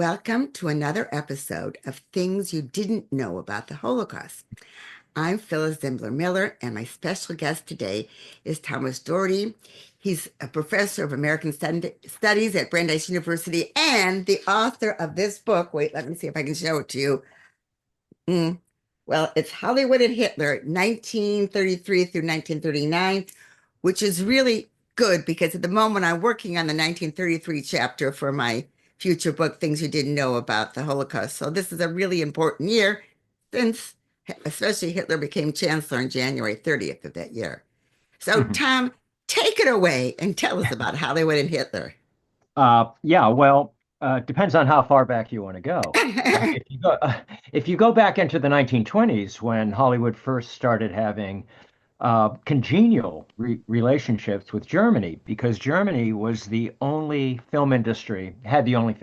Welcome to another episode of Things You Didn't Know About the Holocaust. I'm Phyllis Zimbler Miller, and my special guest today is Thomas Doherty. He's a professor of American Studies at Brandeis University and the author of this book. Wait, let me see if I can show it to you. Mm, Well, it's Hollywood and Hitler, 1933 through 1939, which is really good because at the moment I'm working on the 1933 chapter for my future book, Things You Didn't Know About the Holocaust. So this is a really important year since especially Hitler became chancellor on January 30th of that year. So Mhm. Tom, take it away and tell us about Hollywood and Hitler. Yeah, well, depends on how far back you want to go. If you go back into the 1920s, when Hollywood first started having congenial relationships with Germany, because Germany was the only film industry, had the only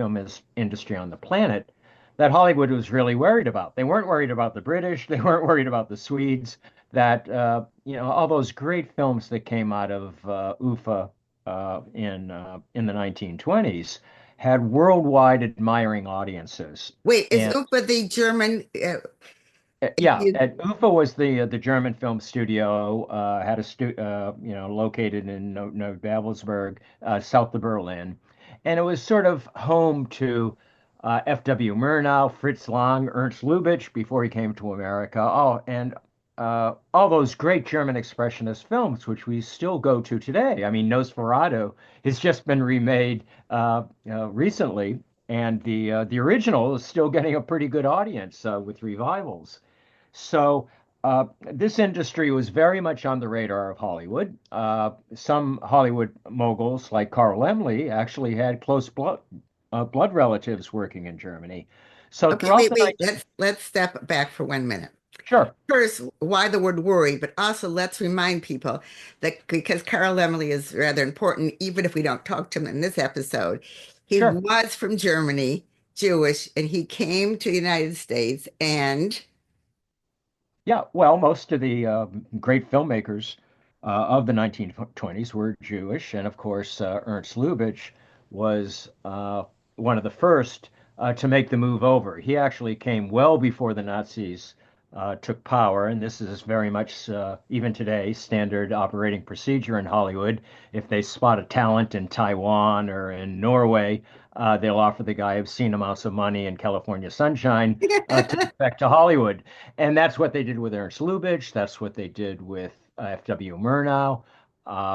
industry on the planet that Hollywood was really worried about. They weren't worried about the British, they weren't worried about the Swedes, that all those great films that came out of UFA in the 1920s had worldwide admiring audiences. Wait, is And UFA the German? Yeah, You, at UFA was the German film studio, had a located in Babelsberg, south of Berlin, and it was sort of home to F.W. Murnau, Fritz Lang, Ernst Lubitsch before he came to America. Oh, and all those great German expressionist films, which we still go to today. I mean, Nosferatu has just been remade recently, and the original is still getting a pretty good audience with revivals. So this industry was very much on the radar of Hollywood. Some Hollywood moguls, like Carl Laemmle, actually had close blood relatives working in Germany. So okay, throughout wait, the wait. 19th, Let's step back for 1 minute. sure, First, why the word worry, but also let's remind people that because Carl Emily is rather important, even if we don't talk to him in this episode, he sure. was from Germany, Jewish, and he came to the United States and Yeah, well, most of the great filmmakers of the 1920s were Jewish, and of course, Ernst Lubitsch was one of the first to make the move over. He actually came well before the Nazis took power, and this is very much, even today, standard operating procedure in Hollywood. If they spot a talent in Taiwan or in Norway, they'll offer the guy obscene amounts of money in California sunshine to defect to Hollywood. And that's what they did with Ernst Lubitsch. That's what they did with F.W. Murnau,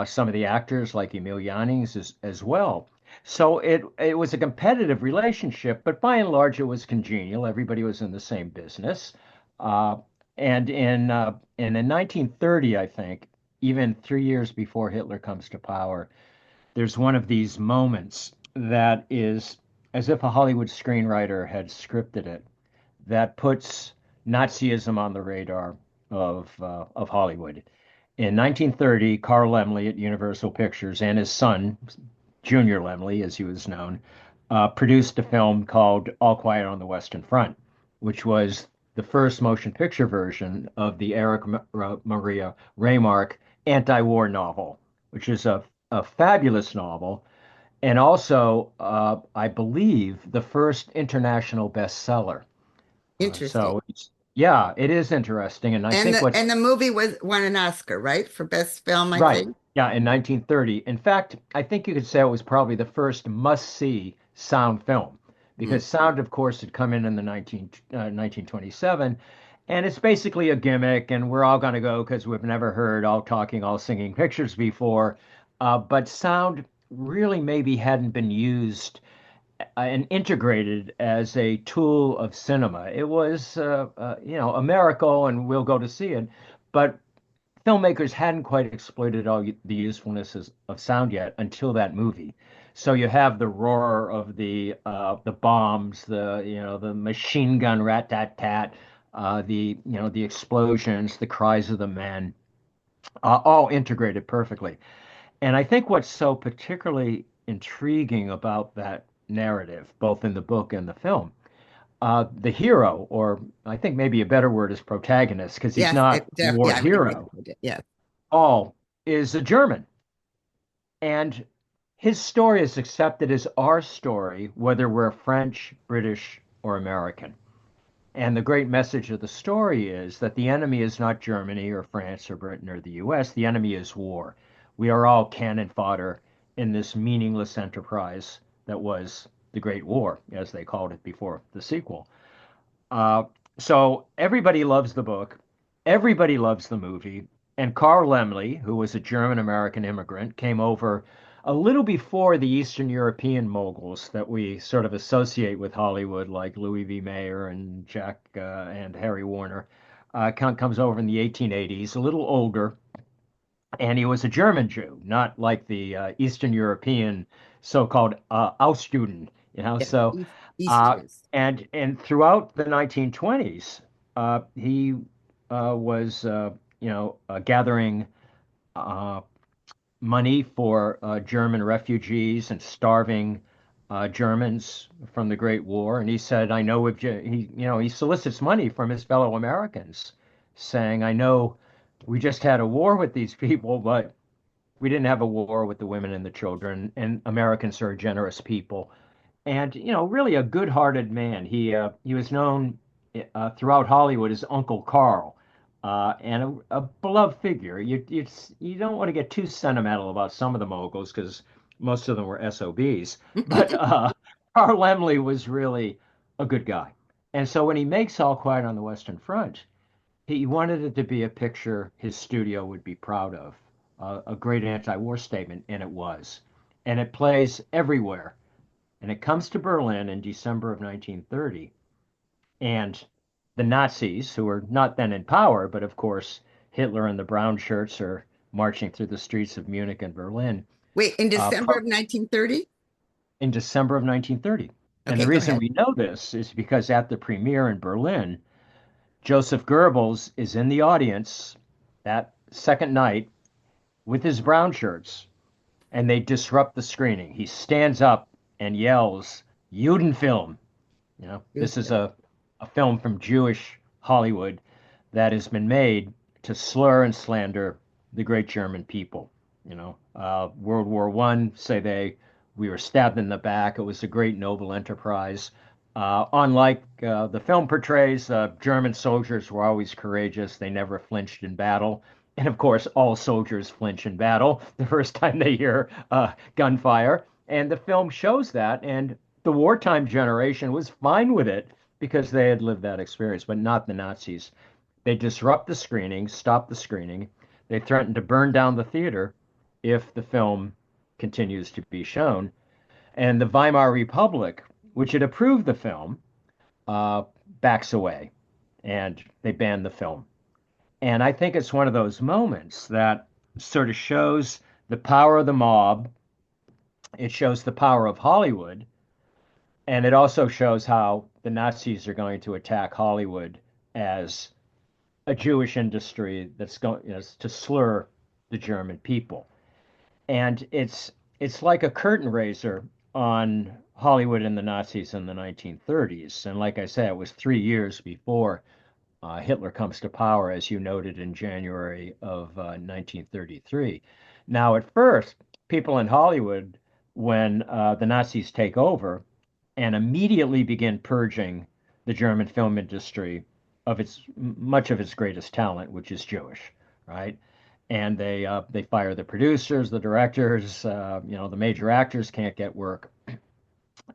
some of the actors like Emil Jannings as well. So it was a competitive relationship, but by and large it was congenial. Everybody was in the same business. Uh, and in 1930, I think, even 3 years before Hitler comes to power, there's one of these moments that is as if a Hollywood screenwriter had scripted it that puts Nazism on the radar of Hollywood. In 1930, Carl Laemmle at Universal Pictures and his son, Junior Laemmle, as he was known, produced a film called All Quiet on the Western Front, which was the first motion picture version of the Erich Maria Remarque anti-war novel, which is a fabulous novel and also, I believe, the first international bestseller. interesting. Yeah, it is interesting. And I And think the movie was won an Oscar, right, for best film, I right. think. Yeah, in 1930. In fact, I think you could say it was probably the first must-see sound film Mm. because sound, of course, had come in the 1927. And it's basically a gimmick, and we're all going to go because we've never heard all talking, all singing pictures before. But sound really maybe hadn't been used and integrated as a tool of cinema. It was, a miracle, and we'll go to see it. But filmmakers hadn't quite exploited all the usefulness of sound yet until that movie. So you have the roar of the bombs, the machine gun rat tat tat, the explosions, the cries of the men, all integrated perfectly. And I think what's so particularly intriguing about that narrative, both in the book and the film, the hero, or I think maybe a better word is protagonist, because he's Yes, not a war yeah, I think hero, yes. all is a German. And his story is accepted as our story, whether we're French, British, or American. And the great message of the story is that the enemy is not Germany or France or Britain or the US. The enemy is war. We are all cannon fodder in this meaningless enterprise that was the Great War, as they called it before the sequel. Uh, so everybody loves the book, everybody loves the movie, and Carl Laemmle, who was a German American immigrant, came over a little before the Eastern European moguls that we sort of associate with Hollywood, like Louis V. Mayer and Jack and Harry Warner. Comes over in the 1880s, a little older, and he was a German Jew, not like the Eastern European so-called Ausjuden, you know. Yeah, So, East uh, Jews. and throughout the 1920s, he was, gathering uh, money for German refugees and starving Germans from the Great War. And he said, "I know if he solicits money from his fellow Americans, saying, 'I know we just had a war with these people, but we didn't have a war with the women and the children, and Americans are a generous people.'" And really a good-hearted man. He was known throughout Hollywood as Uncle Carl, and a beloved figure. You don't want to get too sentimental about some of the moguls because most of them were SOBs, but Carl Laemmle was really a good guy. And so when he makes All Quiet on the Western Front, he wanted it to be a picture his studio would be proud of, a great anti-war statement, and it was. And it plays everywhere. And it comes to Berlin in December of 1930. And the Nazis, who were not then in power, but of course, Hitler and the brown shirts are marching through the streets of Munich and Berlin Wait, in uh, December of 1930? in December of 1930. And the Okay, go reason ahead. we know this is because at the premiere in Berlin, Joseph Goebbels is in the audience that second night with his brown shirts, and they disrupt the screening. He stands up and yells, "Judenfilm." This is a film from Jewish Hollywood that has been made to slur and slander the great German people. World War One, say they, we were stabbed in the back. It was a great noble enterprise. Unlike the film portrays, German soldiers were always courageous. They never flinched in battle. And of course, all soldiers flinch in battle the first time they hear gunfire. And the film shows that. And the wartime generation was fine with it because they had lived that experience, but not the Nazis. They disrupt the screening, stop the screening. They threaten to burn down the theater if the film continues to be shown. And the Weimar Republic, which had approved the film, uh, backs away and they ban the film. And I think it's one of those moments that sort of shows the power of the mob. It shows the power of Hollywood. And it also shows how the Nazis are going to attack Hollywood as a Jewish industry that's going, to slur the German people. And it's like a curtain raiser on Hollywood and the Nazis in the 1930s. And like I said, it was 3 years before Hitler comes to power, as you noted in January of 1933. Now, at first, people in Hollywood, when the Nazis take over, and immediately begin purging the German film industry of its much of its greatest talent, which is Jewish, right? And they fire the producers, the directors, the major actors can't get work.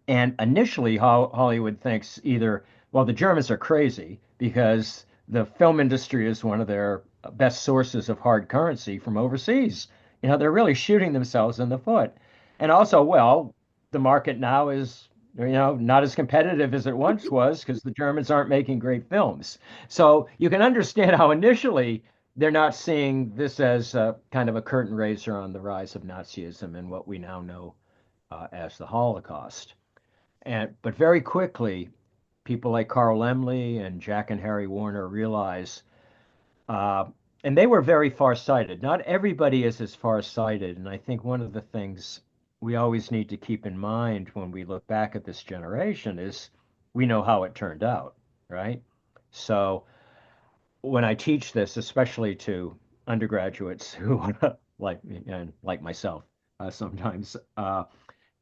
And initially, Hollywood thinks either, well, the Germans are crazy because the film industry is one of their best sources of hard currency from overseas. They're really shooting themselves in the foot. And also, well, the market now is, not as competitive as it once was because the Germans aren't making great films. So you can understand how initially they're not seeing this as kind of a curtain raiser on the rise of Nazism and what we now know as the Holocaust. But very quickly, people like Carl Laemmle and Jack and Harry Warner realize, uh, and they were very far-sighted. Not everybody is as far-sighted, and I think one of the things we always need to keep in mind when we look back at this generation is we know how it turned out, right? So when I teach this, especially to undergraduates who like myself, sometimes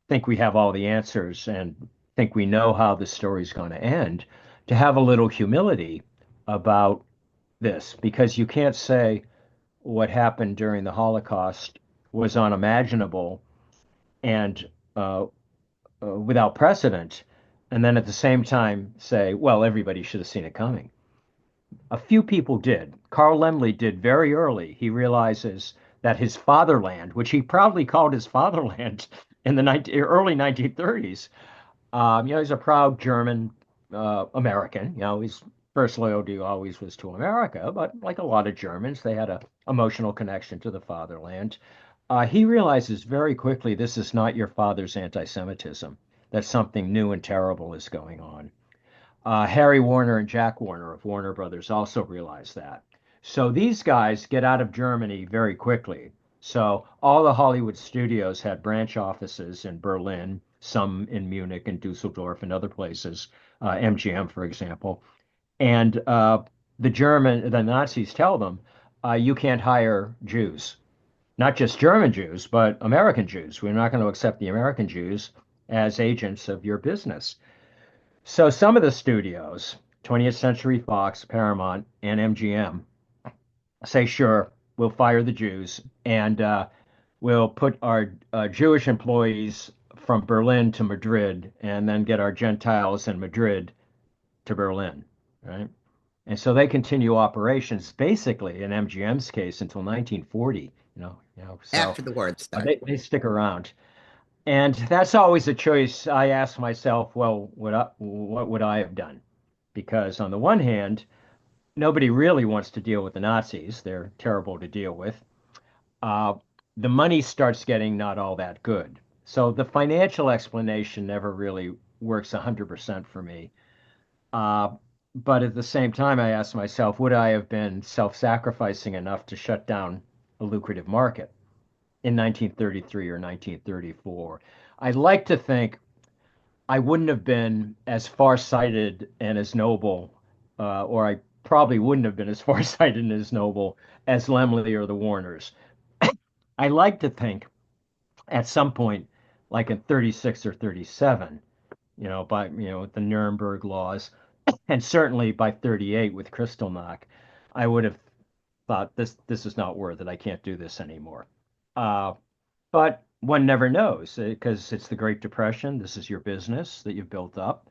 think we have all the answers and think we know how the story's going to end, to have a little humility about this, because you can't say what happened during the Holocaust was unimaginable and without precedent, and then at the same time say, well, everybody should have seen it coming. A few people did. Carl Laemmle did very early. He realizes that his fatherland, which he proudly called his fatherland in the early 1930s, he's a proud German American. His first loyalty always was to America, but like a lot of Germans, they had a emotional connection to the fatherland. He realizes very quickly this is not your father's anti-Semitism, that something new and terrible is going on. Harry Warner and Jack Warner of Warner Brothers also realized that. So these guys get out of Germany very quickly. So all the Hollywood studios had branch offices in Berlin, some in Munich and Dusseldorf and other places, MGM, for example. And the Nazis tell them, you can't hire Jews, not just German Jews, but American Jews. We're not going to accept the American Jews as agents of your business. So some of the studios, 20th Century Fox, Paramount, and MGM, say, sure, we'll fire the Jews and we'll put our Jewish employees from Berlin to Madrid and then get our Gentiles in Madrid to Berlin, right? And so they continue operations basically in MGM's case until 1940, so After the word start. they stick around. And that's always a choice I ask myself, well, what would I have done? Because on the one hand, nobody really wants to deal with the Nazis. They're terrible to deal with. Uh, the money starts getting not all that good. So the financial explanation never really works 100% for me. Uh, but at the same time, I ask myself, would I have been self-sacrificing enough to shut down a lucrative market in 1933 or 1934? I'd like to think I wouldn't have been as far-sighted and as noble, or I probably wouldn't have been as far-sighted and as noble as Laemmle or the Warners. I like to think at some point, like in 36 or 37, by the Nuremberg laws, and certainly by 38 with Kristallnacht, I would have thought this is not worth it. I can't do this anymore. Uh, but one never knows because it's the Great Depression. This is your business that you've built up.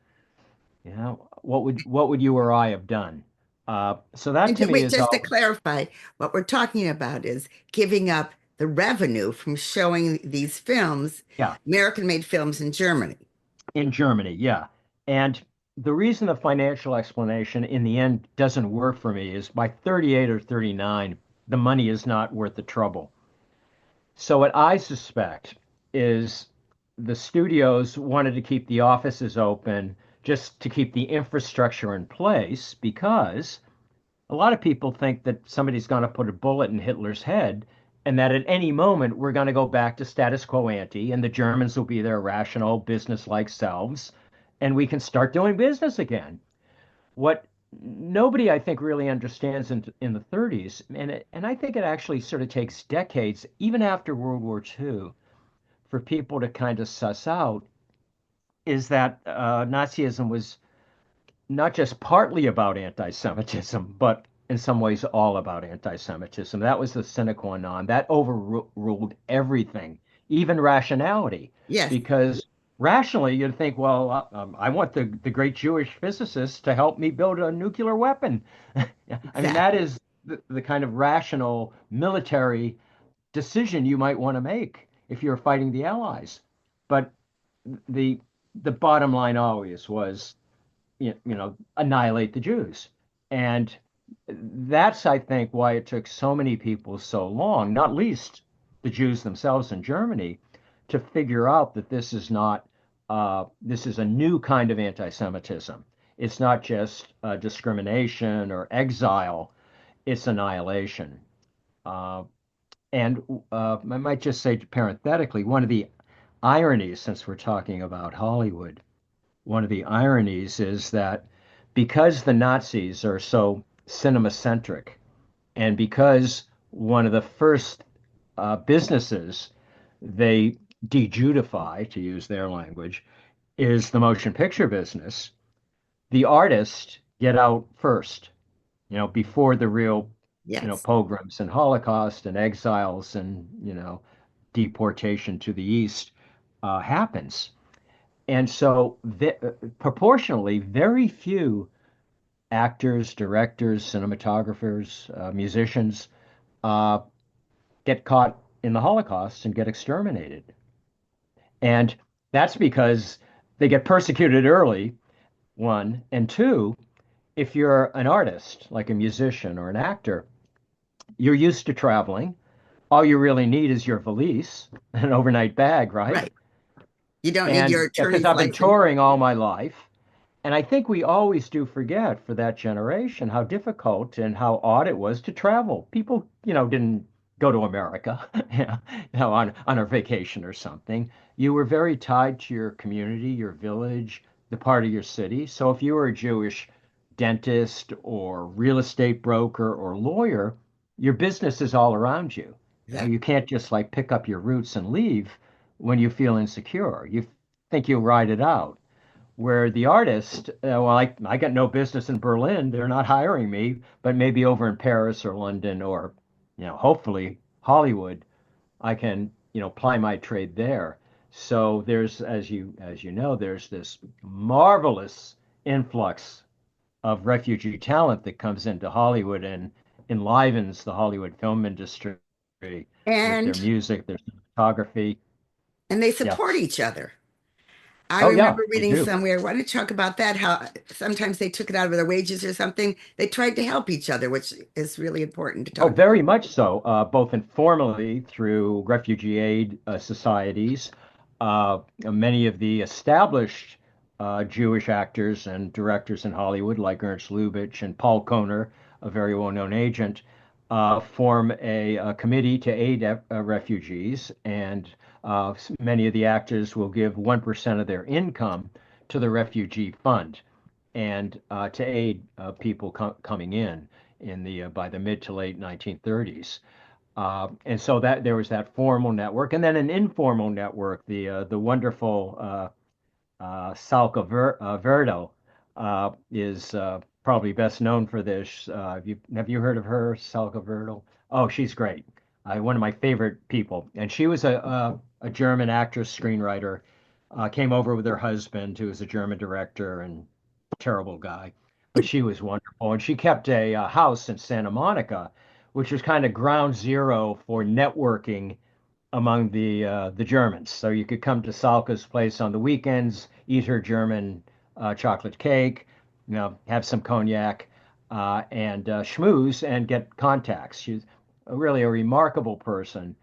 What would you or I have done? So that And to me wait, is just to all. clarify, what we're talking about is giving up the revenue from showing these films, Yeah, American-made films in Germany. in Germany, yeah. And the reason the financial explanation in the end doesn't work for me is by 38 or 39, the money is not worth the trouble. So what I suspect is the studios wanted to keep the offices open just to keep the infrastructure in place because a lot of people think that somebody's going to put a bullet in Hitler's head and that at any moment we're going to go back to status quo ante and the Germans will be their rational, business-like selves and we can start doing business again. What nobody, I think, really understands in the 30s, and I think it actually sort of takes decades, even after World War II, for people to kind of suss out, is that Nazism was not just partly about anti-Semitism, but in some ways all about anti-Semitism. That was the sine qua non. That overruled everything, even rationality, Yes, because rationally you'd think, well, I want the great Jewish physicists to help me build a nuclear weapon. I mean, that exactly. is the kind of rational military decision you might want to make if you're fighting the Allies. But the the bottom line always was annihilate the Jews. And that's, I think, why it took so many people so long, not least the Jews themselves in Germany, to figure out that this is a new kind of anti-Semitism. It's not just discrimination or exile, it's annihilation. Uh, and I might just say parenthetically, one of the ironies, since we're talking about Hollywood, one of the ironies is that because the Nazis are so cinema centric, and because one of the first businesses they de-Judify, to use their language, is the motion picture business. The artists get out first, before the real, Yes. pogroms and Holocaust and exiles and, deportation to the East happens. And so, proportionally, very few actors, directors, cinematographers, musicians uh, get caught in the Holocaust and get exterminated. And that's because they get persecuted early, one, and two, if you're an artist, like a musician or an actor, you're used to traveling. All you really need is your valise, an overnight bag, right? Right. You don't need your And because attorney's I've been license. touring all my life, and I think we always do forget for that generation how difficult and how odd it was to travel. People, didn't go to America, on a vacation or something. You were very tied to your community, your village, the part of your city. So if you were a Jewish dentist or real estate broker or lawyer, your business is all around you. You Exactly. can't just like pick up your roots and leave when you feel insecure. You think you'll ride it out. Where the artist, well, I got no business in Berlin. They're not hiring me, but maybe over in Paris or London or, hopefully Hollywood, I can, ply my trade there. So there's, as you know, there's this marvelous influx of refugee talent that comes into Hollywood and enlivens the Hollywood film industry with their And music, their cinematography. they Yeah. support each other. I Oh, yeah, remember they reading do. somewhere, why don't you talk about that? How sometimes they took it out of their wages or something. They tried to help each other, which is really important to Oh, talk very about. much so, both informally through refugee aid societies. Many of the established Jewish actors and directors in Hollywood, like Ernst Lubitsch and Paul Kohner, a very well-known agent, form a committee to aid refugees. And many of the actors will give 1% of their income to the refugee fund and to aid people coming in the by the mid to late 1930s. And so that there was that formal network, and then an informal network. The wonderful Salka Verdo is probably best known for this. Have you heard of her, Salka Verdo? Oh, she's great. One of my favorite people, and she was a German actress, screenwriter. Came over with her husband, who was a German director and terrible guy, but she was wonderful, and she kept a house in Santa Monica, which was kind of ground zero for networking among the Germans. So you could come to Salka's place on the weekends, eat her German chocolate cake, have some cognac, and schmooze and get contacts. She's really a remarkable person.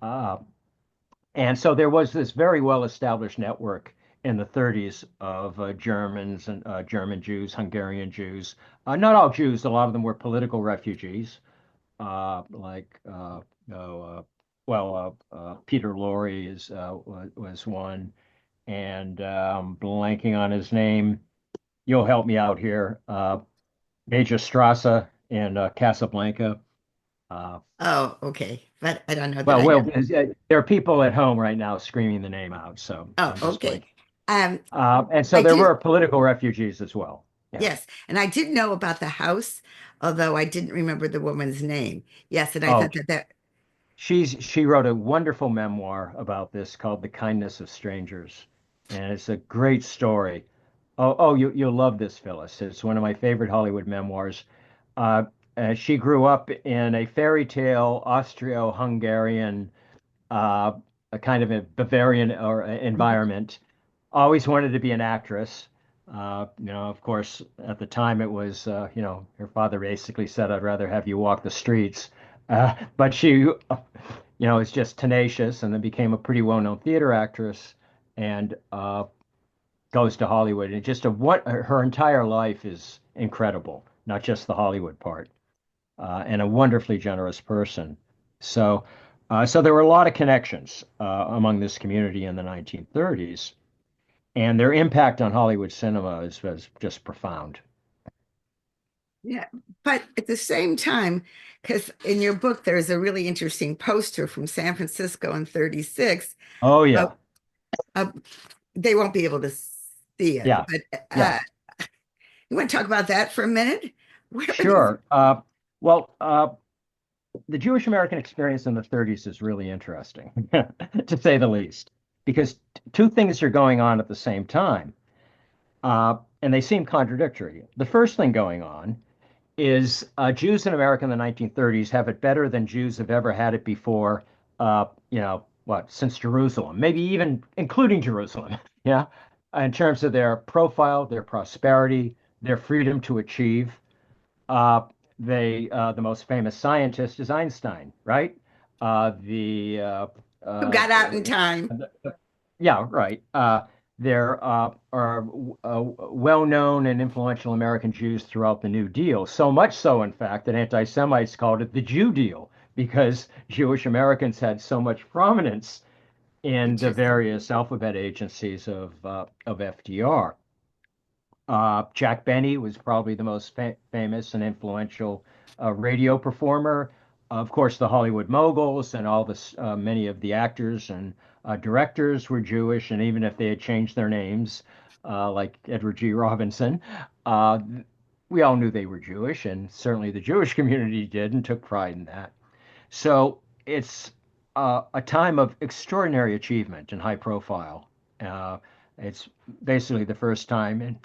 Uh, and so there was this very well-established network in the 30s of Germans and German Jews, Hungarian Jews. Not all Jews, a lot of them were political refugees, like oh, Peter Lorre was one, and blanking on his name. You'll help me out here. Major Strasse in Casablanca. Uh, Oh, okay. But I don't know that well, I well, have. there are people at home right now screaming the name out, so Oh, I'm just okay. blanking. Um, And so I there did, were political refugees as well. Yeah. yes. And I did know about the house, although I didn't remember the woman's name. Yes, and I Oh, thought that she wrote a wonderful memoir about this called The Kindness of Strangers, and it's a great story. Oh, you'll love this, Phyllis. It's one of my favorite Hollywood memoirs. Uh, she grew up in a fairy tale Austro-Hungarian, uh, a kind of a Bavarian or environment. Always wanted to be an actress. Of course, at the time it was, her father basically said, "I'd rather have you walk the streets." But she, is just tenacious, and then became a pretty well-known theater actress, and goes to Hollywood. And just what her entire life is incredible, not just the Hollywood part, and a wonderfully generous person. So there were a lot of connections among this community in the 1930s, and their impact on Hollywood cinema was just profound. Yeah, but at the same time, because in your book there's a really interesting poster from San Francisco in 36. Oh Uh, yeah, uh, they won't be able to see it, yeah, but yeah. you want to talk about that for a minute? Where are these? Sure. Well, the Jewish American experience in the 30s is really interesting, to say the least, because two things are going on at the same time, and they seem contradictory. The first thing going on is Jews in America in the 1930s have it better than Jews have ever had it before, since Jerusalem, maybe even including Jerusalem, yeah, in terms of their profile, their prosperity, their freedom to achieve. Uh, the most famous scientist is Einstein, right? The Who uh, got out in time? yeah, right. There are well-known and influential American Jews throughout the New Deal. So much so, in fact, that anti-Semites called it the Jew Deal because Jewish Americans had so much prominence in the Interesting. various alphabet agencies of FDR. Jack Benny was probably the most famous and influential radio performer. Of course, the Hollywood moguls and all this, many of the actors and directors were Jewish, and even if they had changed their names, like Edward G. Robinson, uh, we all knew they were Jewish, and certainly the Jewish community did and took pride in that. So it's a time of extraordinary achievement and high profile. Uh, it's basically the first time in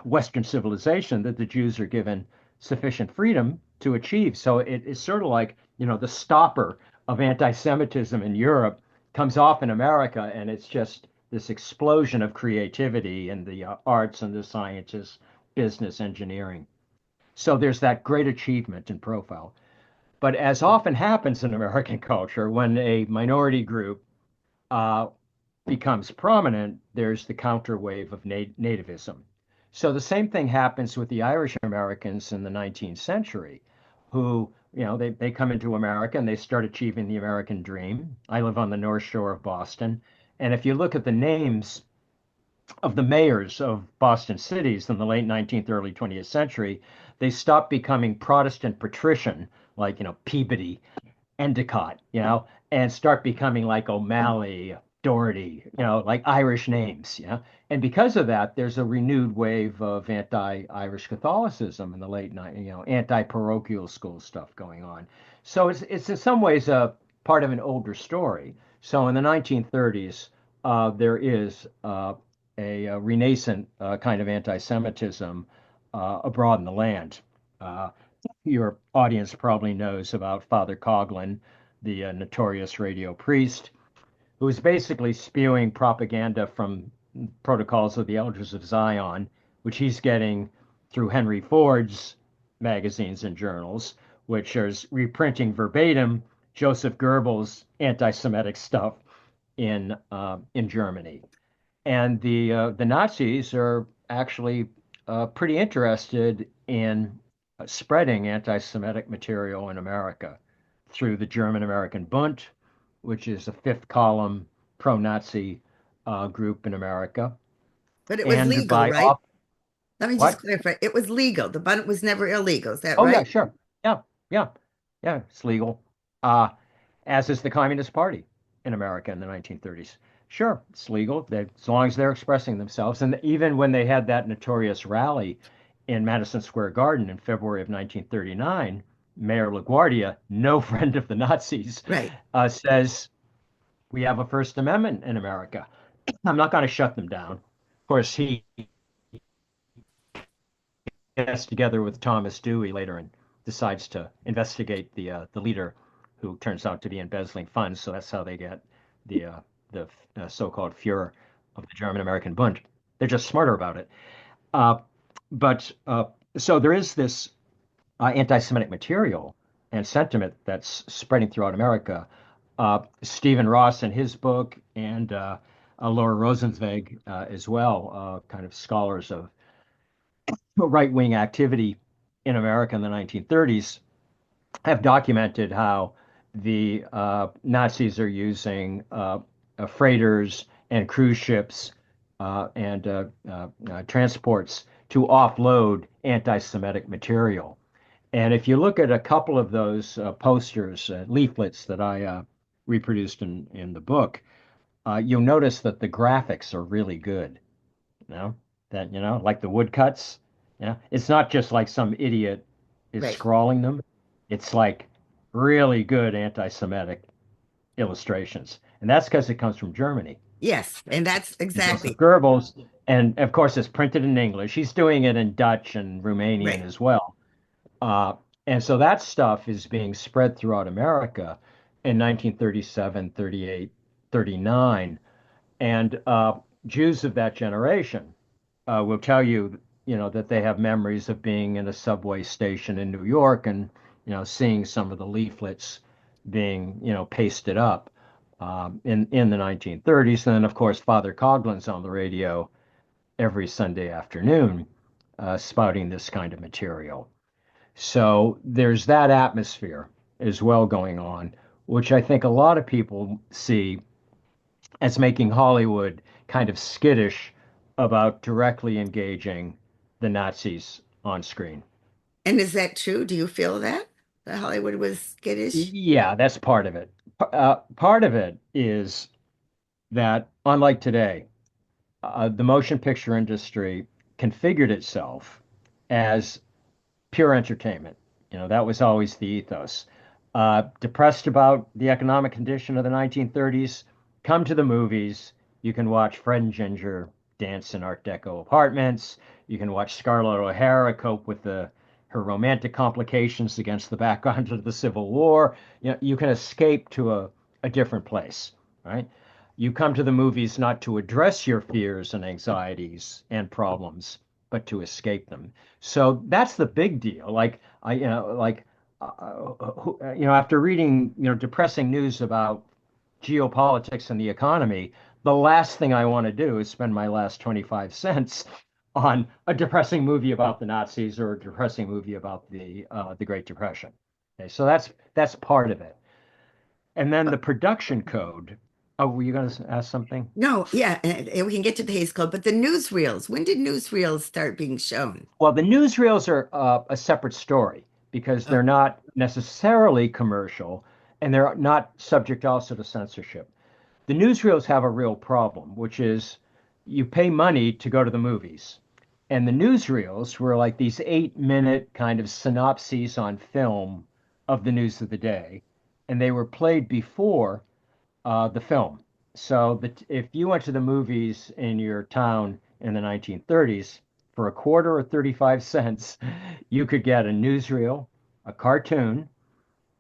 Western civilization that the Jews are given sufficient freedom to achieve. So it is sort of like, the stopper of anti-Semitism in Europe comes off in America, and it's just this explosion of creativity in the arts and the sciences, business, engineering. So there's that great achievement and profile. But as often happens in American culture, when a minority group uh, becomes prominent, there's the counter wave of nativism. So the same thing happens with the Irish Americans in the 19th century, who, they come into America and they start achieving the American dream. I live on the North Shore of Boston. And if you look at the names of the mayors of Boston cities in the late 19th, early 20th century, they stopped becoming Protestant patrician, like, Peabody, Endicott, and start becoming like O'Malley, Doherty, like Irish names, And because of that, there's a renewed wave of anti-Irish Catholicism in the late night, anti-parochial school stuff going on. So it's in some ways a part of an older story. So in the 1930s, there is a renascent kind of anti-Semitism abroad in the land. Uh, your audience probably knows about Father Coughlin, the notorious radio priest, who was basically spewing propaganda from Protocols of the Elders of Zion, which he's getting through Henry Ford's magazines and journals, which is reprinting verbatim Joseph Goebbels' anti-Semitic stuff in Germany. And the Nazis are actually pretty interested in spreading anti-Semitic material in America through the German American Bund, which is a fifth column pro-Nazi group in America, But it was and legal, by right? off Let me just what? clarify. It was legal. The bun was never illegal. Is that Oh yeah, right? sure, yeah, yeah, yeah, it's legal. Uh, as is the Communist Party in America in the 1930s. Sure, it's legal as long as they're expressing themselves. And even when they had that notorious rally in Madison Square Garden in February of 1939, Mayor LaGuardia, no friend of the Nazis, Right. says, we have a First Amendment in America. I'm not going to shut them down. Of course, he gets together with Thomas Dewey later and decides to investigate the leader, who turns out to be embezzling funds. So that's how they get the uh, the so-called Führer of the German American Bund. They're just smarter about it. Uh, but so there is this anti-Semitic material and sentiment that's spreading throughout America. Stephen Ross in his book, and Laura Rosenzweig as well, kind of scholars of right-wing activity in America in the 1930s, have documented how the Nazis are using freighters and cruise ships and transports to offload anti-Semitic material. And if you look at a couple of those posters, leaflets that I reproduced in the book, you'll notice that the graphics are really good. You know, that, like the woodcuts, it's not just like some idiot is Right. scrawling them. It's like really good anti-Semitic illustrations. And that's because it comes from Germany. Yes. And that's And Joseph exactly Goebbels, and of course it's printed in English. He's doing it in Dutch and Romanian right. as well. Uh, and so that stuff is being spread throughout America in 1937, 38, 39. And Jews of that generation will tell you, that they have memories of being in a subway station in New York and, seeing some of the leaflets being, pasted up in the 1930s. And then, of course, Father Coughlin's on the radio every Sunday afternoon spouting this kind of material. So there's that atmosphere as well going on, which I think a lot of people see as making Hollywood kind of skittish about directly engaging the Nazis on screen. And is that true? Do you feel that Hollywood was skittish? Yeah, that's part of it. Part of it is that, unlike today, the motion picture industry configured itself as pure entertainment. That was always the ethos. Depressed about the economic condition of the 1930s, come to the movies. You can watch Fred and Ginger dance in Art Deco apartments. You can watch Scarlett O'Hara cope with her romantic complications against the background of the Civil War. You can escape to a different place, right? You come to the movies not to address your fears and anxieties and problems, but to escape them. So that's the big deal. Like after reading, depressing news about geopolitics and the economy, the last thing I want to do is spend my last 25 cents on a depressing movie about the Nazis or a depressing movie about the Great Depression. Okay, so that's part of it. And then the production code. Oh, were you going to ask something? No, yeah, and we can get to the Hays Code, but the newsreels, when did newsreels start being shown? Well, the newsreels are a separate story because Oh, they're not necessarily commercial and they're not subject also to censorship. The newsreels have a real problem, which is you pay money to go to the movies. And the newsreels were like these 8-minute kind of synopses on film of the news of the day. And they were played before the film. So that if you went to the movies in your town in the 1930s, for a quarter or 35 cents, you could get a newsreel, a cartoon,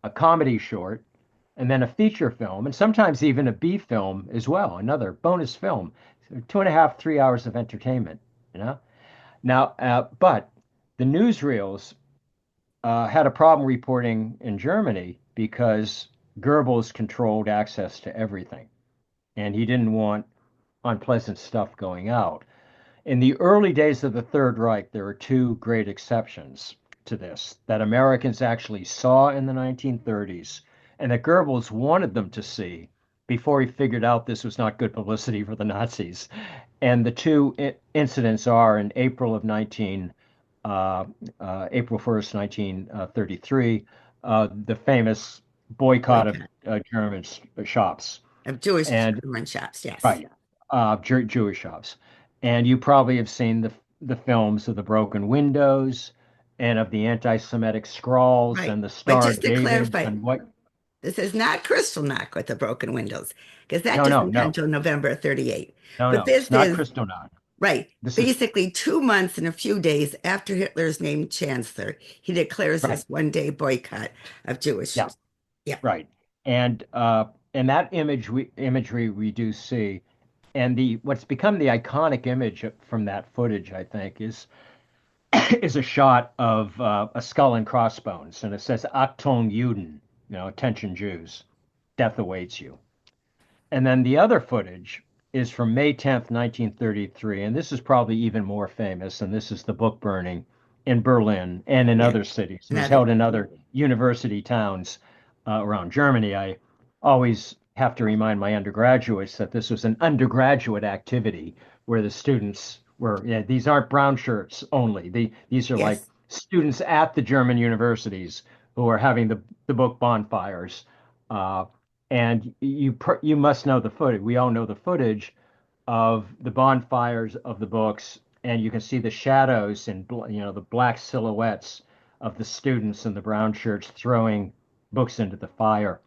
a comedy short, and then a feature film, and sometimes even a B film as well, another bonus film. So 2.5, 3 hours of entertainment, you know? Now, but the newsreels had a problem reporting in Germany because Goebbels controlled access to everything, and he didn't want unpleasant stuff going out. In the early days of the Third Reich, there are two great exceptions to this that Americans actually saw in the 1930s and that Goebbels wanted them to see before he figured out this was not good publicity for the Nazis. And the two incidents are in April 1st, 1933, the famous boycott of boycott German shops. of Jewish And German shops, yes. right, Jewish shops. And you probably have seen the films of the broken windows and of the anti-Semitic scrawls Right. and the But Star of just to David clarify, and what? this is not Crystal Knock with the broken windows, because that No, no, doesn't come no, until November 38. no, But no. this It's not is Kristallnacht. right. This is Basically, 2 months and a few days after Hitler's named chancellor, he declares right. this 1 day boycott of Jewish. Yeah, Yeah. right. And that imagery we do see, and the what's become the iconic image from that footage, I think, is is a shot of a skull and crossbones, and it says "Achtung Juden," attention Jews, death awaits you. And then the other footage is from May 10th, 1933, and this is probably even more famous, and this is the book burning in Berlin and in Yeah. other cities. It was Another. held in other university towns around Germany. I always have to remind my undergraduates that this was an undergraduate activity where the students were. Yeah, these aren't brown shirts only. These are like Yes. students at the German universities who are having the book bonfires. Uh, and you must know the footage. We all know the footage of the bonfires of the books, and you can see the shadows and the black silhouettes of the students in the brown shirts throwing books into the fire.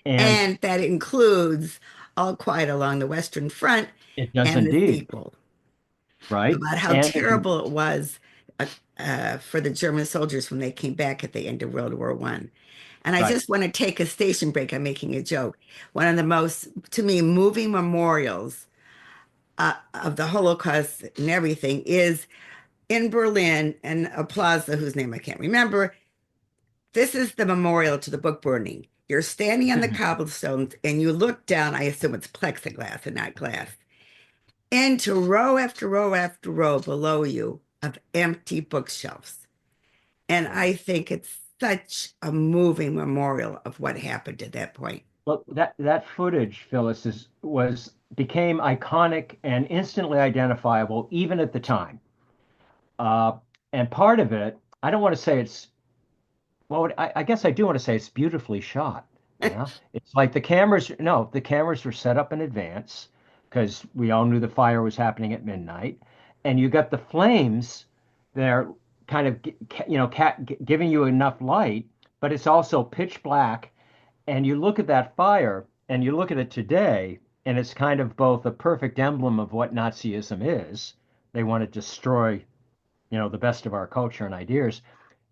And And that includes All Quiet Along the Western Front it does and the indeed, sequel right? about how And terrible it was uh, for the German soldiers when they came back at the end of World War One. And I right. just want to take a station break. I'm making a joke. One of the most, to me, moving memorials of the Holocaust and everything is in Berlin and a plaza whose name I can't remember. This is the memorial to the book burning. You're standing on the Mhm. cobblestones and you look down, I assume it's plexiglass and not glass, into row after row after row below you of empty bookshelves. And Yeah. I think it's such a moving memorial of what happened at that point. Well, that footage, Phyllis, was became iconic and instantly identifiable even at the time. Uh, and part of it, I don't want to say it's well, I guess I do want to say it's beautifully shot. Yeah, it's like the cameras. No, the cameras were set up in advance because we all knew the fire was happening at midnight, and you got the flames there, kind of giving you enough light, but it's also pitch black. And you look at that fire, and you look at it today, and it's kind of both a perfect emblem of what Nazism is. They want to destroy, the best of our culture and ideas,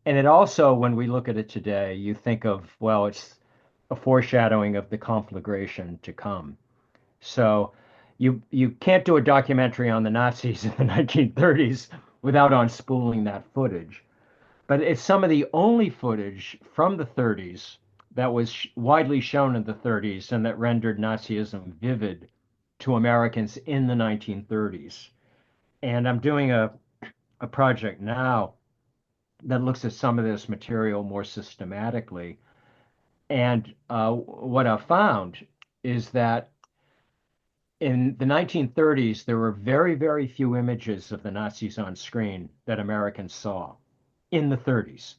and it also, when we look at it today, you think of, well, it's a foreshadowing of the conflagration to come. So you can't do a documentary on the Nazis in the 1930s without unspooling that footage. But it's some of the only footage from the 30s that was widely shown in the 30s and that rendered Nazism vivid to Americans in the 1930s. And I'm doing a project now that looks at some of this material more systematically. And what I found is that in the 1930s, there were very, very few images of the Nazis on screen that Americans saw in the 30s.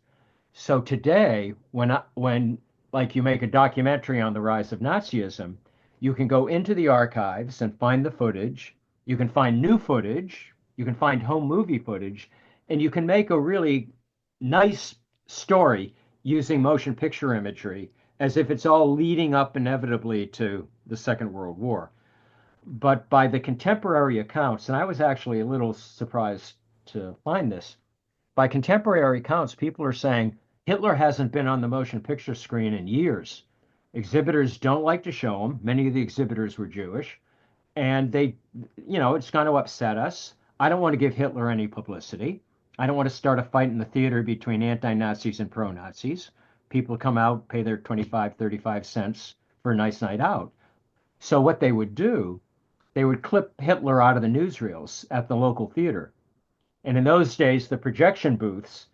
So today, when like you make a documentary on the rise of Nazism, you can go into the archives and find the footage. You can find new footage. You can find home movie footage, and you can make a really nice story using motion picture imagery as if it's all leading up inevitably to the Second World War. But by the contemporary accounts, and I was actually a little surprised to find this, by contemporary accounts, people are saying Hitler hasn't been on the motion picture screen in years. Exhibitors don't like to show him. Many of the exhibitors were Jewish, and it's going to upset us. I don't want to give Hitler any publicity. I don't want to start a fight in the theater between anti-Nazis and pro-Nazis. People come out, pay their 25, 35 cents for a nice night out. So what they would do, they would clip Hitler out of the newsreels at the local theater. And in those days, the projection booths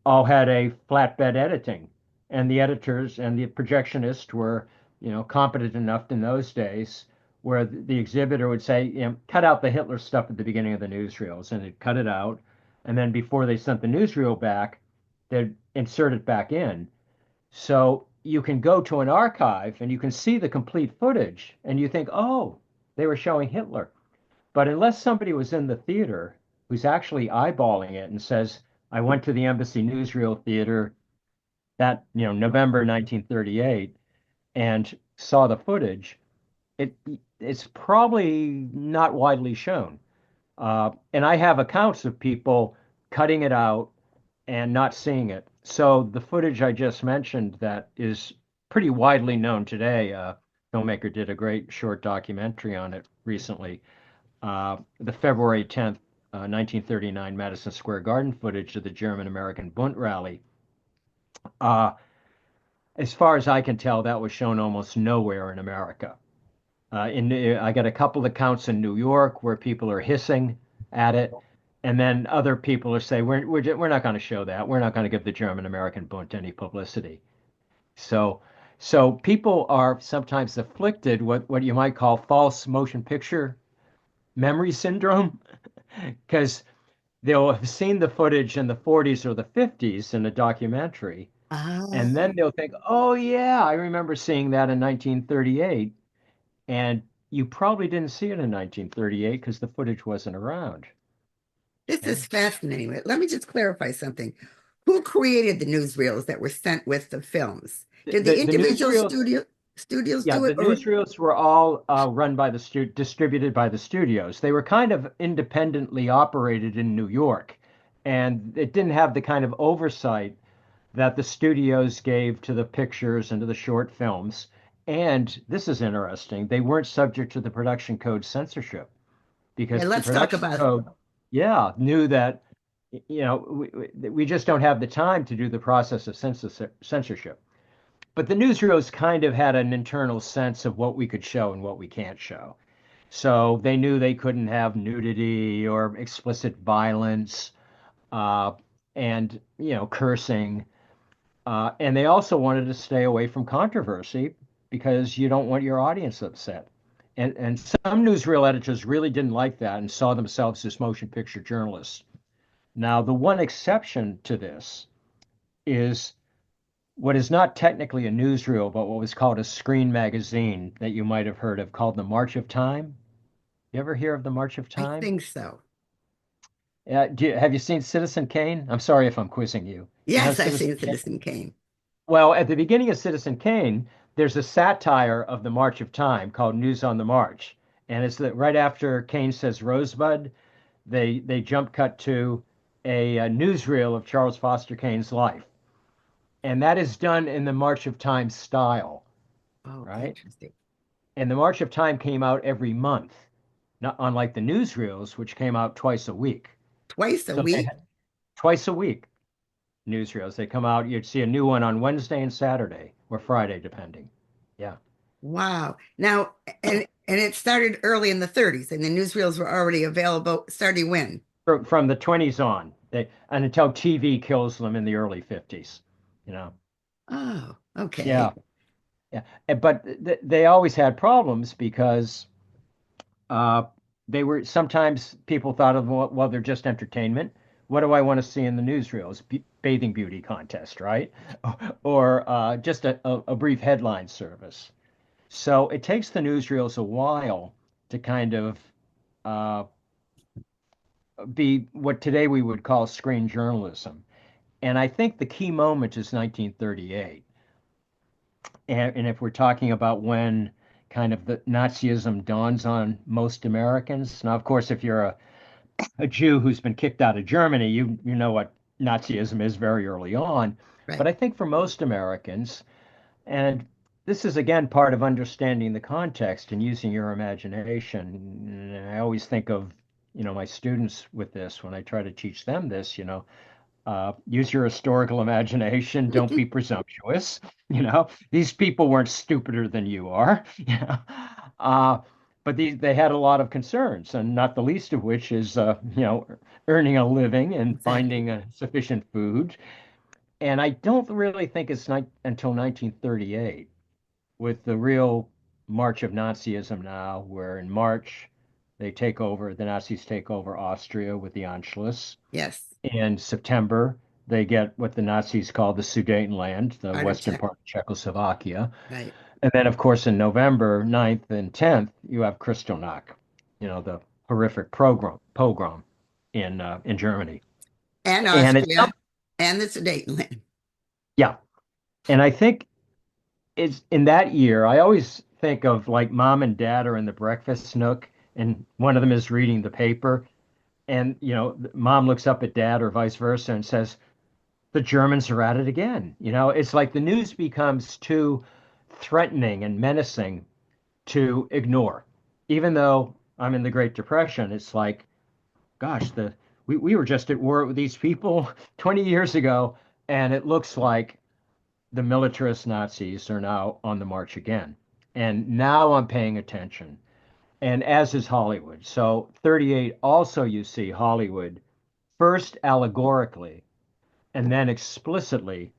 all had a flatbed editing, and the editors and the projectionists were, competent enough in those days where the exhibitor would say, cut out the Hitler stuff at the beginning of the newsreels, and they'd cut it out, and then before they sent the newsreel back, they'd insert it back in. So you can go to an archive and you can see the complete footage, and you think, oh, they were showing Hitler. But unless somebody was in the theater who's actually eyeballing it and says, I went to the Embassy Newsreel Theater that, November 1938 and saw the footage, it it's probably not widely shown. And I have accounts of people cutting it out and not seeing it. So the footage I just mentioned that is pretty widely known today, filmmaker did a great short documentary on it recently. The February 10th, 1939 Madison Square Garden footage of the German-American Bund rally. Uh, as far as I can tell, that was shown almost nowhere in America. I got a couple of accounts in New York where people are hissing at it, and then other people are saying, we're not going to show that. We're not going to give the German-American Bund any publicity. So, people are sometimes afflicted what you might call false motion picture memory syndrome because they'll have seen the footage in the 40s or the 50s in a documentary, and then Oh, they'll think, oh, yeah, I remember seeing that in 1938. And you probably didn't see it in 1938 because the footage wasn't around. this Yeah. is fascinating. Let me just clarify something. Who created the newsreels that were sent with the films? Did the The individual newsreels, studios yeah, do it, the or newsreels were all run by the distributed by the studios. They were kind of independently operated in New York, and it didn't have the kind of oversight that the studios gave to the pictures and to the short films. And this is interesting, they weren't subject to the production code censorship yeah, because the let's talk production about code, yeah, knew that, we just don't have the time to do the process of censorship. But the newsreels kind of had an internal sense of what we could show and what we can't show. So they knew they couldn't have nudity or explicit violence, uh, and cursing. And they also wanted to stay away from controversy because you don't want your audience upset. And some newsreel editors really didn't like that and saw themselves as motion picture journalists. Now, the one exception to this is what is not technically a newsreel, but what was called a screen magazine that you might have heard of called the March of Time. You ever hear of the March of I Time? think so. Have you seen Citizen Kane? I'm sorry if I'm quizzing you. You know Yes, I've Citizen seen Kane? Citizen Kane. Well, at the beginning of Citizen Kane, there's a satire of the March of Time called News on the March. And it's that right after Kane says Rosebud, they jump cut to a newsreel of Charles Foster Kane's life. And that is done in the March of Time style, Oh, right? interesting. And the March of Time came out every month, not unlike the newsreels, which came out twice a week. Twice a So they week? had twice a week newsreels. They come out, you'd see a new one on Wednesday and Saturday or Friday, depending. Yeah. Wow. Now, and it started early in the 30s, and the newsreels were already available starting when? From the 20s on, and until TV kills them in the early 50s, you know. Oh, Yeah. okay. Yeah. But they always had problems because Uh, they were sometimes people thought of, well, they're just entertainment. What do I want to see in the newsreels? Bathing beauty contest, right? Or just a brief headline service. So it takes the newsreels a while to kind of uh, be what today we would call screen journalism. And I think the key moment is 1938. And if we're talking about when kind of the Nazism dawns on most Americans, now, of course, if you're a Jew who's been kicked out of Germany, you know what Nazism is very early on. But Right. I think for most Americans, and this is again part of understanding the context and using your imagination. And I always think of, my students with this when I try to teach them this, use your historical imagination. Don't be presumptuous. These people weren't stupider than you are. Uh, but they had a lot of concerns, and not the least of which is, earning a living and Exactly. finding sufficient food. And I don't really think it's not until 1938 with the real march of Nazism now, where in March the Nazis take over Austria with the Anschluss. Yes. In September, they get what the Nazis called the Sudetenland, the Part of western Czech. part of Czechoslovakia. Right. And then, of course, in November 9th and 10th, you have Kristallnacht, the horrific pogrom in Germany. And And it's Austria and the Sudetenland. yeah, and I think it's in that year. I always think of like mom and dad are in the breakfast nook, and one of them is reading the paper, and mom looks up at dad or vice versa and says, the Germans are at it again. It's like the news becomes too threatening and menacing to ignore. Even though I'm in the Great Depression, it's like, gosh, we were just at war with these people 20 years ago, and it looks like the militarist Nazis are now on the march again. And now I'm paying attention, and as is Hollywood. So 38 also you see Hollywood first allegorically and then explicitly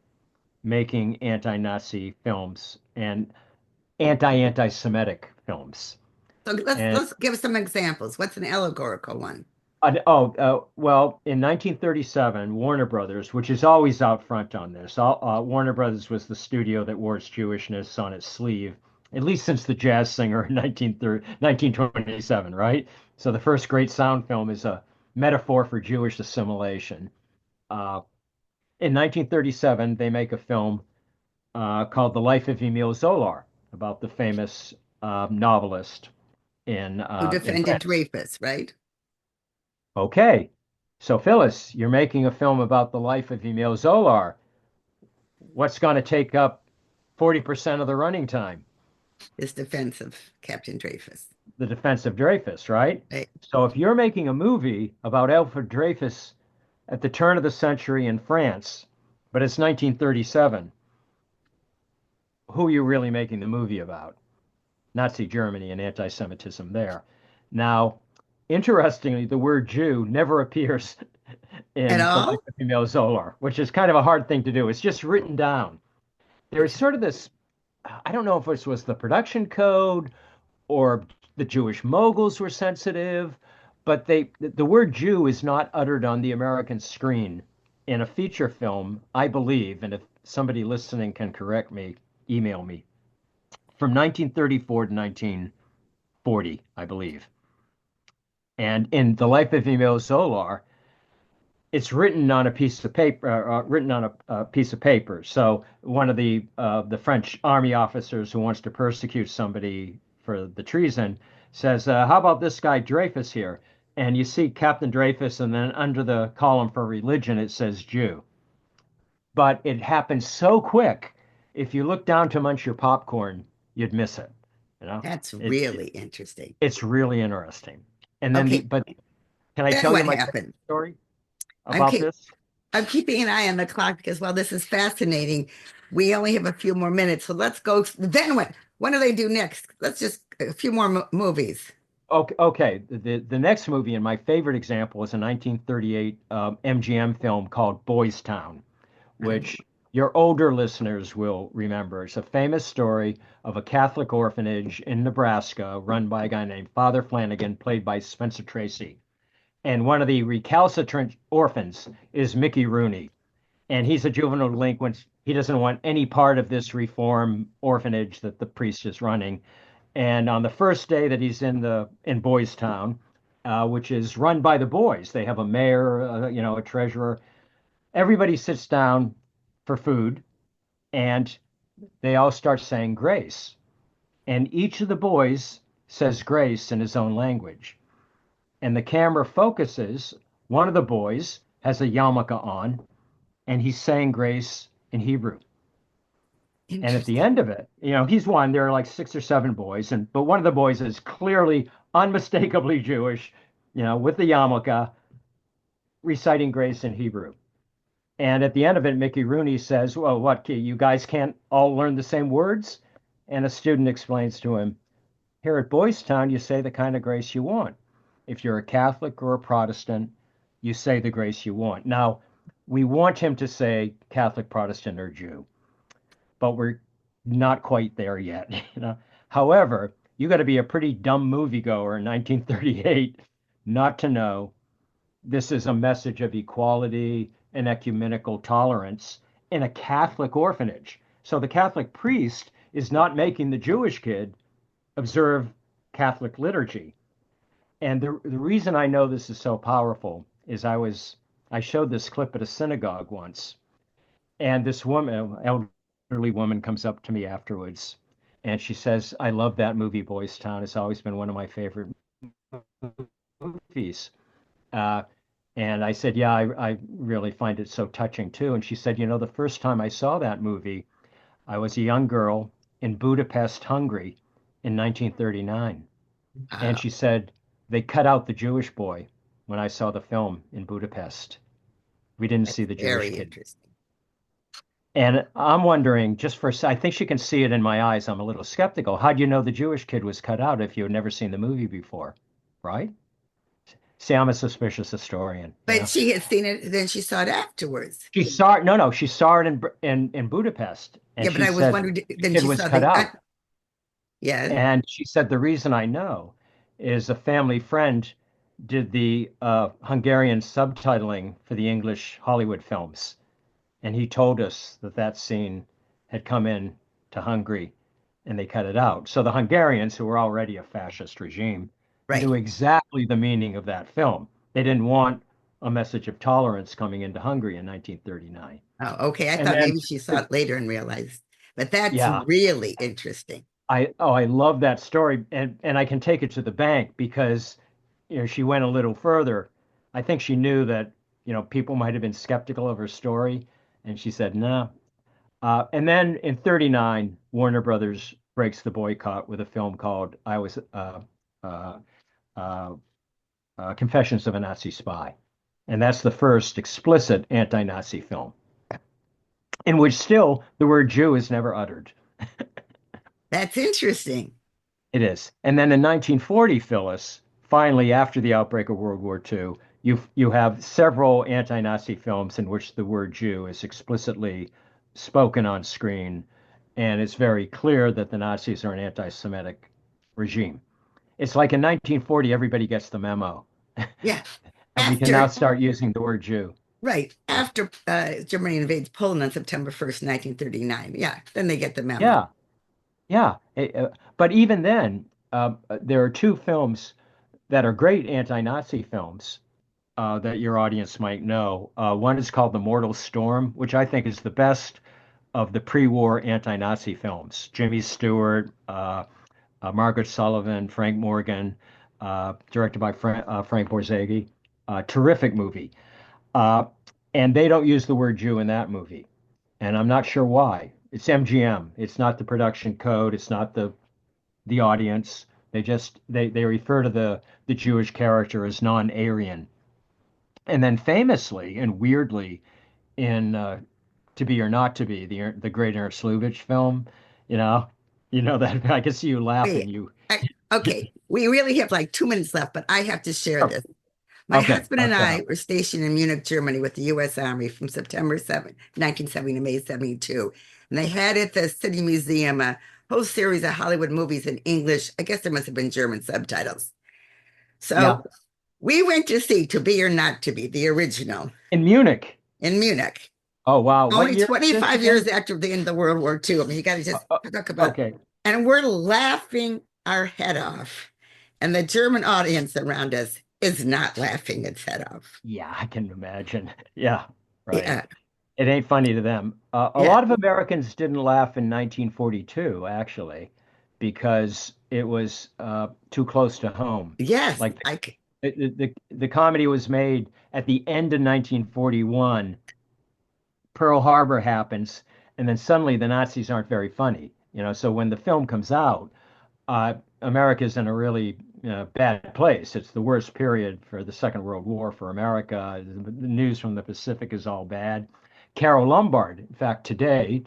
making anti-Nazi films and anti-Semitic films. So let's give us some examples. What's an allegorical one? Well, in 1937, Warner Brothers, which is always out front on this, Warner Brothers was the studio that wore its Jewishness on its sleeve, at least since The Jazz Singer in 1927, right? So the first great sound film is a metaphor for Jewish assimilation. Uh, in 1937, they make a film called The Life of Emile Zolar about the famous novelist Who in defended France. Dreyfus, right? Okay, so Phyllis, you're making a film about the life of Emile Zolar. What's going to take up 40% of the running time? His defense of Captain Dreyfus. The defense of Dreyfus, right? Right. So if you're making a movie about Alfred Dreyfus at the turn of the century in France, but it's 1937, who are you really making the movie about? Nazi Germany and anti-Semitism there. Now, interestingly, the word Jew never appears At in The Life all? of Emile Zolar, which is kind of a hard thing to do. It's just written down. There is sort of this, I don't know if this was the production code or the Jewish moguls were sensitive, but the word Jew is not uttered on the American screen in a feature film, I believe, and if somebody listening can correct me, email me, from 1934 to 1940, I believe. And in The Life of Emile Zolar, it's written on a piece of paper, written on a piece of paper. So one of the French army officers who wants to persecute somebody for the treason says, "How about this guy Dreyfus here?" And you see Captain Dreyfus, and then under the column for religion it says Jew. But it happens so quick. If you look down to munch your popcorn, you'd miss it. You know, That's it, really interesting. it's really interesting. And then Okay, but can I then tell you what my favorite happened? story I'm about keep this? I'm keeping an eye on the clock because while this is fascinating, we only have a few more minutes. So let's go. Then what? What do they do next? Let's just a few more movies. Okay. The next movie and my favorite example is a 1938 MGM film called Boys Town, which your older listeners will remember. It's a famous story of a Catholic orphanage in Nebraska run by a guy named Father Flanagan, played by Spencer Tracy. And one of the recalcitrant orphans is Mickey Rooney. And he's a juvenile delinquent. He doesn't want any part of this reform orphanage that the priest is running. And on the first day that he's in Boys Town, which is run by the boys, they have a mayor, a treasurer. Everybody sits down for food, and they all start saying grace. And each of the boys says grace in his own language. And the camera focuses. One of the boys has a yarmulke on, and he's saying grace in Hebrew. And at the Interesting. end of it, he's one. There are like 6 or 7 boys, but one of the boys is clearly, unmistakably Jewish, with the yarmulke, reciting grace in Hebrew. And at the end of it, Mickey Rooney says, "Well, what? You guys can't all learn the same words?" And a student explains to him, "Here at Boys Town, you say the kind of grace you want. If you're a Catholic or a Protestant, you say the grace you want." Now, we want him to say Catholic, Protestant, or Jew, but we're not quite there yet. However, you got to be a pretty dumb moviegoer in 1938 not to know this is a message of equality and ecumenical tolerance in a Catholic orphanage. So the Catholic priest is not making the Jewish kid observe Catholic liturgy. And the reason I know this is so powerful is I showed this clip at a synagogue once, and this woman, elderly woman, comes up to me afterwards, and she says, "I love that movie, Boys Town. It's always been one of my favorite movies." Uh, and I said, "Yeah, I really find it so touching too." And she said, "The first time I saw that movie, I was a young girl in Budapest, Hungary in 1939." And Wow, she said, "They cut out the Jewish boy when I saw the film in Budapest. We didn't that's see the Jewish very kid." interesting. And I'm wondering, I think she can see it in my eyes. I'm a little skeptical. How do you know the Jewish kid was cut out if you had never seen the movie before? Right? See, I'm a suspicious historian. But she had seen it, then she saw it afterwards. She saw it. No, no, she saw it in Budapest, and Yeah, but she I was said wondering, the then kid she was saw cut the, out. Yes. And she said, the reason I know is a family friend did the Hungarian subtitling for the English Hollywood films. And he told us that that scene had come in to Hungary and they cut it out. So the Hungarians, who were already a fascist regime, Right. knew exactly the meaning of that film. They didn't want a message of tolerance coming into Hungary in 1939. Oh, okay. I And thought then, maybe she saw it later and realized, but that's yeah, really interesting. I love that story, and I can take it to the bank because she went a little further. I think she knew that people might have been skeptical of her story, and she said, "No." And then in '39, Warner Brothers breaks the boycott with a film called I Was uh, uh, Confessions of a Nazi Spy, and that's the first explicit anti-Nazi film in which still the word Jew is never uttered. That's interesting. It is. And then in 1940, Phyllis, finally after the outbreak of World War II, you have several anti-Nazi films in which the word Jew is explicitly spoken on screen, and it's very clear that the Nazis are an anti-Semitic regime. It's like in 1940, everybody gets the memo, Yeah. and we can now After, start using the word Jew. right. After Germany invades Poland on September 1st, 1939. Yeah. Then they get the memo. Yeah, yeah. But even then, there are two films that are great anti-Nazi films that your audience might know. One is called The Mortal Storm, which I think is the best of the pre-war anti-Nazi films. Jimmy Stewart, Margaret Sullivan, Frank Morgan, directed by Frank Borzage. Terrific movie. Uh, and they don't use the word Jew in that movie. And I'm not sure why. It's MGM. It's not the production code. It's not the audience. They refer to the Jewish character as non-Aryan. And then famously and weirdly in To Be or Not to Be, the great Ernst Lubitsch film, you know, that I can see you laughing. Wait. Okay. We really have like 2 minutes left, but I have to share Oh, this. My okay, husband and go I ahead. were stationed in Munich, Germany with the U.S. Army from September 7th, 1970 to May 72. And they had at the City Museum a whole series of Hollywood movies in English. I guess there must have been German subtitles. Yeah, So we went to see To Be or Not to Be, the original, in Munich. in Munich, Oh wow, what only year is this 25 again? years after the end of the World War II. I mean, you got to Uh, just uh, talk about, okay, and we're laughing our head off. And the German audience around us is not laughing its head off. yeah, I can imagine. Yeah, right. Yeah. It ain't funny to them. A Yeah. lot of Americans didn't laugh in 1942, actually, because it was too close to home. Yes. Like the comedy was made at the end of 1941. Pearl Harbor happens, and then suddenly the Nazis aren't very funny. So when the film comes out, America's in a really bad place. It's the worst period for the Second World War for America. The news from the Pacific is all bad. Carol Lombard, in fact, today,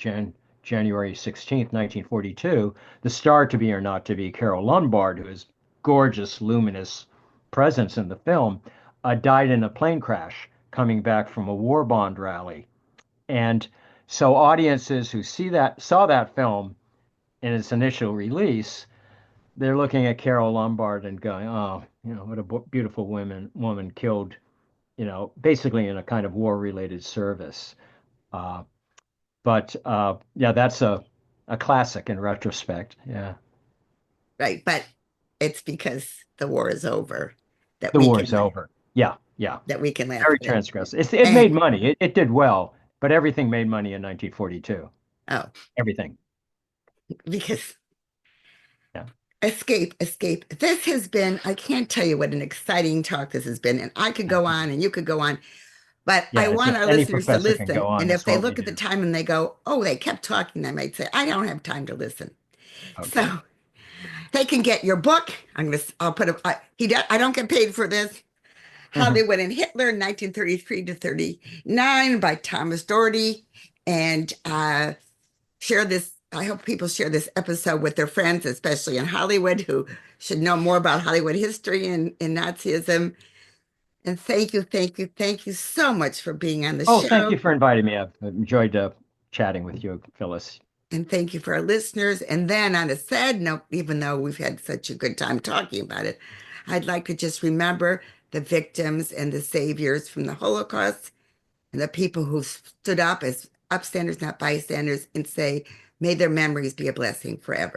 January 16th, 1942, the star To Be or Not to Be, Carol Lombard, who is gorgeous, luminous presence in the film, died in a plane crash coming back from a war bond rally. And so audiences who saw that film in its initial release, they're looking at Carol Lombard and going, "Oh, what a beautiful woman killed, basically in a kind of war-related service." Uh, but yeah, that's a classic in retrospect. Yeah, Right. But it's because the war is over that the we war can is over. Yeah, yeah, that we can laugh very at it. transgressive. It And made money. It did well, but everything made money in 1942. oh, Everything. because Yeah, escape. This has been, I can't tell you what an exciting talk this has been. And I could go on and you could go on, but I yeah. want our Any listeners to professor can listen. go on. And if That's they what we look at the do. time and they go, oh, they kept talking, I might say, I don't have time to listen. Okay. So they can get your book. I'll put I don't get paid for this. Mhm. Hollywood and Hitler, 1933 to 39 by Thomas Doherty. And share this. I hope people share this episode with their friends, especially in Hollywood, who should know more about Hollywood history and Nazism. And thank you so much for being on the Oh, thank show. you for inviting me. I've enjoyed chatting with you, Phyllis. And thank you for our listeners. And then, on a sad note, even though we've had such a good time talking about it, I'd like to just remember the victims and the saviors from the Holocaust and the people who stood up as upstanders, not bystanders, and say, may their memories be a blessing forever.